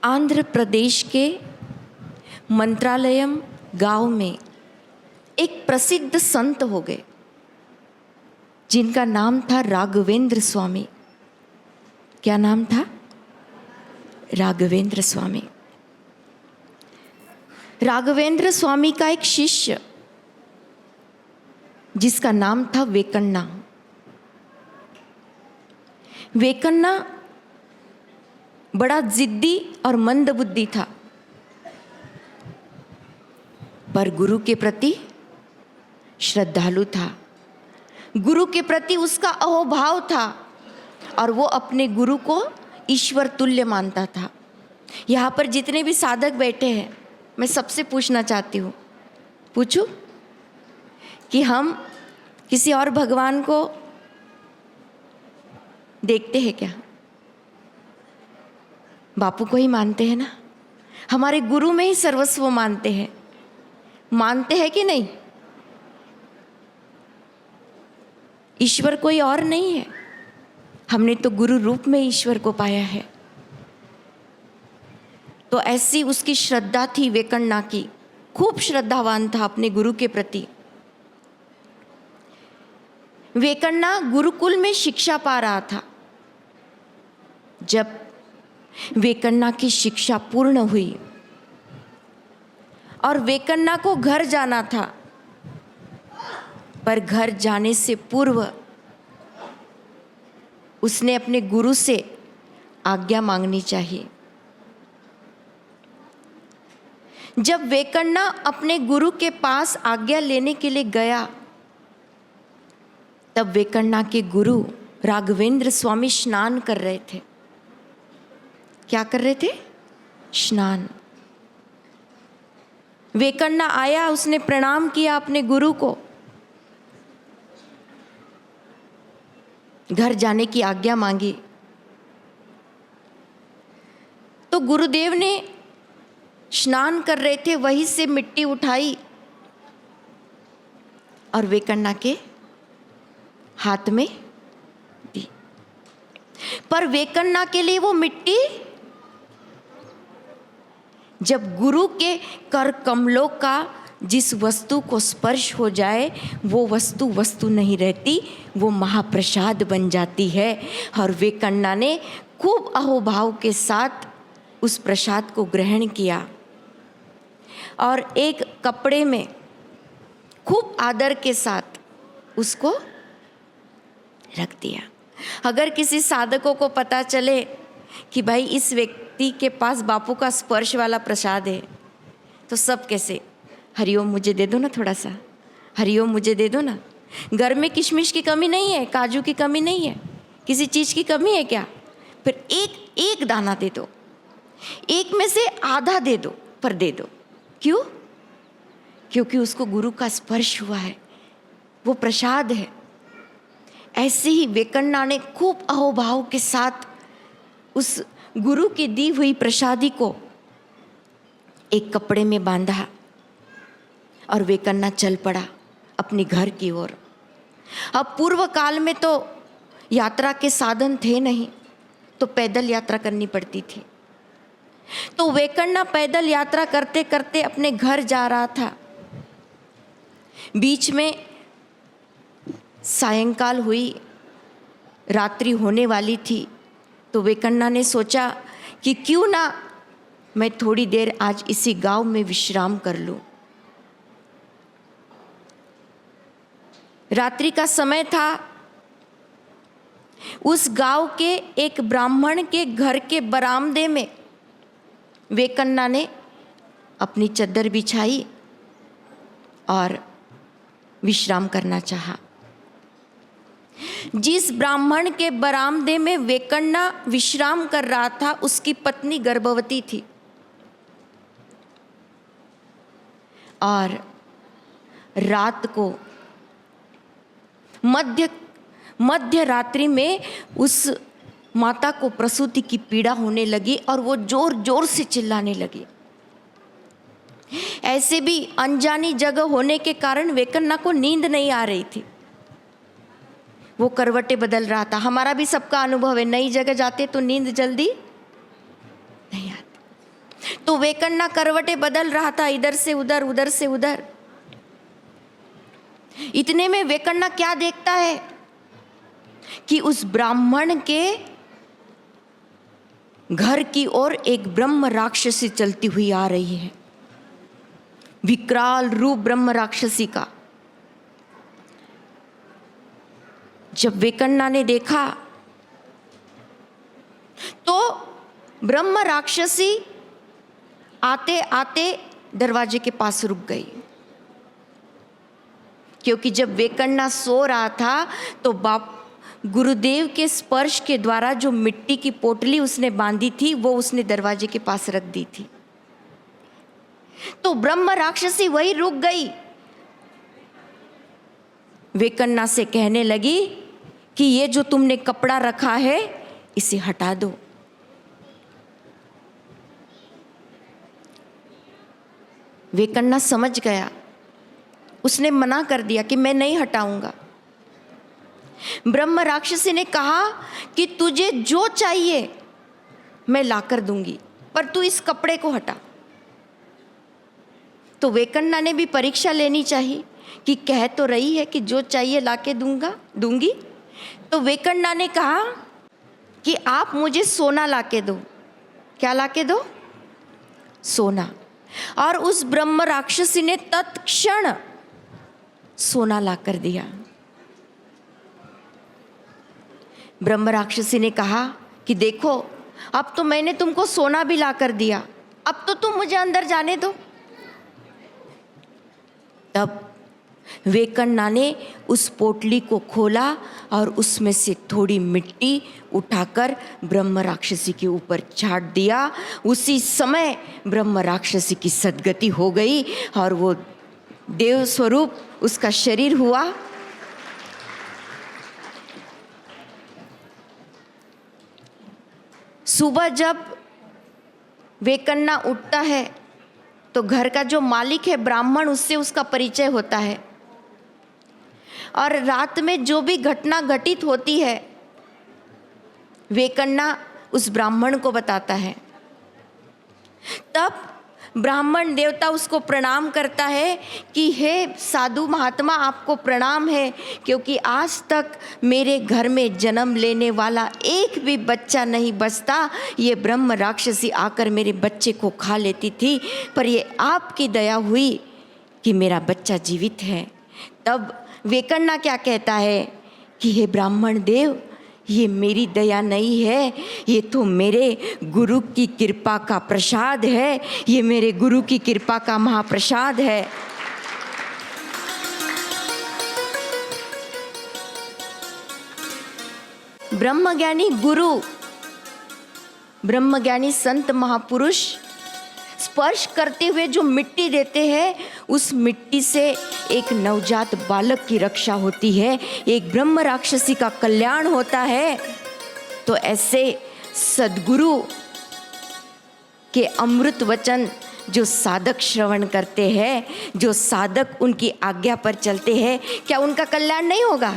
आंध्र प्रदेश के मंत्रालयम गांव में एक प्रसिद्ध संत हो गए जिनका नाम था राघवेंद्र स्वामी। क्या नाम था? राघवेंद्र स्वामी। राघवेंद्र स्वामी का एक शिष्य जिसका नाम था वेकन्ना। वेकन्ना बड़ा जिद्दी और मंदबुद्धि था, पर गुरु के प्रति श्रद्धालु था। गुरु के प्रति उसका अहोभाव था और वो अपने गुरु को ईश्वर तुल्य मानता था। यहाँ पर जितने भी साधक बैठे हैं, मैं सबसे पूछना चाहती हूँ, पूछूं कि हम किसी और भगवान को देखते हैं क्या? बापू को ही मानते हैं ना, हमारे गुरु में ही सर्वस्व मानते हैं। मानते हैं कि नहीं? ईश्वर कोई और नहीं है, हमने तो गुरु रूप में ईश्वर को पाया है। तो ऐसी उसकी श्रद्धा थी वेकन्ना की, खूब श्रद्धावान था अपने गुरु के प्रति। वेकन्ना गुरुकुल में शिक्षा पा रहा था। जब वेकन्ना की शिक्षा पूर्ण हुई और वेकन्ना को घर जाना था, पर घर जाने से पूर्व उसने अपने गुरु से आज्ञा मांगनी चाहिए। जब वेकन्ना अपने गुरु के पास आज्ञा लेने के लिए गया, तब वेकन्ना के गुरु राघवेंद्र स्वामी स्नान कर रहे थे। क्या कर रहे थे? स्नान। वेकन्ना आया, उसने प्रणाम किया अपने गुरु को, घर जाने की आज्ञा मांगी। तो गुरुदेव ने स्नान कर रहे थे, वहीं से मिट्टी उठाई और वेकन्ना के हाथ में दी। पर वेकन्ना के लिए वो मिट्टी, जब गुरु के कर कमलों का जिस वस्तु को स्पर्श हो जाए, वो वस्तु वस्तु नहीं रहती, वो महाप्रसाद बन जाती है। और वेकन्ना ने खूब अहोभाव के साथ उस प्रसाद को ग्रहण किया और एक कपड़े में खूब आदर के साथ उसको रख दिया। अगर किसी साधकों को पता चले कि भाई इस व्यक्ति के पास बापू का स्पर्श वाला प्रसाद है, तो सब कैसे, हरिओम मुझे दे दो ना, थोड़ा सा हरिओम मुझे दे दो ना। घर में किशमिश की कमी नहीं है, काजू की कमी नहीं है, किसी चीज़ की कमी है क्या? फिर एक एक दाना दे दो, एक में से आधा दे दो, पर दे दो। क्यों? क्योंकि उसको गुरु का स्पर्श हुआ है, वो प्रसाद है। ऐसे ही वेकन्ना ने खूब अहोभाव के साथ उस गुरु की दी हुई प्रसादी को एक कपड़े में बांधा और वेकन्ना चल पड़ा अपने घर की ओर। अब पूर्व काल में तो यात्रा के साधन थे नहीं, तो पैदल यात्रा करनी पड़ती थी। तो वेकन्ना पैदल यात्रा करते करते अपने घर जा रहा था। बीच में सायंकाल हुई, रात्रि होने वाली थी। तो वेकन्ना ने सोचा कि क्यों ना मैं थोड़ी देर आज इसी गांव में विश्राम कर लूं। रात्रि का समय था। उस गांव के एक ब्राह्मण के घर के बरामदे में वेकन्ना ने अपनी चद्दर बिछाई और विश्राम करना चाहा। जिस ब्राह्मण के बरामदे में वेकन्ना विश्राम कर रहा था, उसकी पत्नी गर्भवती थी और रात को मध्य रात्रि में उस माता को प्रसूति की पीड़ा होने लगी और वो जोर जोर से चिल्लाने लगी। ऐसे भी अनजानी जगह होने के कारण वेकन्ना को नींद नहीं आ रही थी। वो करवटें बदल रहा था। हमारा भी सबका अनुभव है, नई जगह जाते तो नींद जल्दी नहीं आती। तो वेकन्ना करवटें बदल रहा था, इधर से उधर, उधर से उधर। इतने में वेकन्ना क्या देखता है कि उस ब्राह्मण के घर की ओर एक ब्रह्म राक्षसी चलती हुई आ रही है, विकराल रूप ब्रह्म राक्षसी का। जब वेकन्ना ने देखा तो ब्रह्म राक्षसी आते आते दरवाजे के पास रुक गई, क्योंकि जब वेकन्ना सो रहा था तो बाप गुरुदेव के स्पर्श के द्वारा जो मिट्टी की पोटली उसने बांधी थी वो उसने दरवाजे के पास रख दी थी। तो ब्रह्म राक्षसी वही रुक गई, वेकन्ना से कहने लगी कि ये जो तुमने कपड़ा रखा है इसे हटा दो। वेकन्ना समझ गया, उसने मना कर दिया कि मैं नहीं हटाऊंगा। ब्रह्म राक्षसी ने कहा कि तुझे जो चाहिए मैं लाकर दूंगी, पर तू इस कपड़े को हटा। तो वेकन्ना ने भी परीक्षा लेनी चाहिए कि कह तो रही है कि जो चाहिए लाके दूंगी। तो वेकन्ना ने कहा कि आप मुझे सोना लाके दो। क्या लाके दो? सोना। और उस ब्रह्म राक्षसी ने तत्क्षण सोना लाकर दिया। ब्रह्म राक्षसी ने कहा कि देखो, अब तो मैंने तुमको सोना भी लाकर दिया, अब तो तुम मुझे अंदर जाने दो। तब वेकन्ना ने उस पोटली को खोला और उसमें से थोड़ी मिट्टी उठाकर ब्रह्म राक्षसी के ऊपर छाट दिया। उसी समय ब्रह्म राक्षसी की सद्गति हो गई और वो देव स्वरूप उसका शरीर हुआ। सुबह जब वेकन्ना उठता है तो घर का जो मालिक है ब्राह्मण, उससे उसका परिचय होता है और रात में जो भी घटना घटित होती है वेकन्ना उस ब्राह्मण को बताता है। तब ब्राह्मण देवता उसको प्रणाम करता है कि हे साधु महात्मा, आपको प्रणाम है, क्योंकि आज तक मेरे घर में जन्म लेने वाला एक भी बच्चा नहीं बचता। ये ब्रह्म राक्षसी आकर मेरे बच्चे को खा लेती थी, पर ये आपकी दया हुई कि मेरा बच्चा जीवित है। तब वेकन्ना क्या कहता है कि हे ब्राह्मण देव, ये मेरी दया नहीं है, ये तो मेरे गुरु की कृपा का प्रसाद है, ये मेरे गुरु की कृपा का महाप्रसाद है। ब्रह्मज्ञानी गुरु, ब्रह्मज्ञानी संत महापुरुष स्पर्श करते हुए जो मिट्टी देते हैं, उस मिट्टी से एक नवजात बालक की रक्षा होती है, एक ब्रह्म राक्षसी का कल्याण होता है। तो ऐसे सद्गुरु के अमृत वचन जो साधक श्रवण करते हैं, जो साधक उनकी आज्ञा पर चलते हैं, क्या उनका कल्याण नहीं होगा?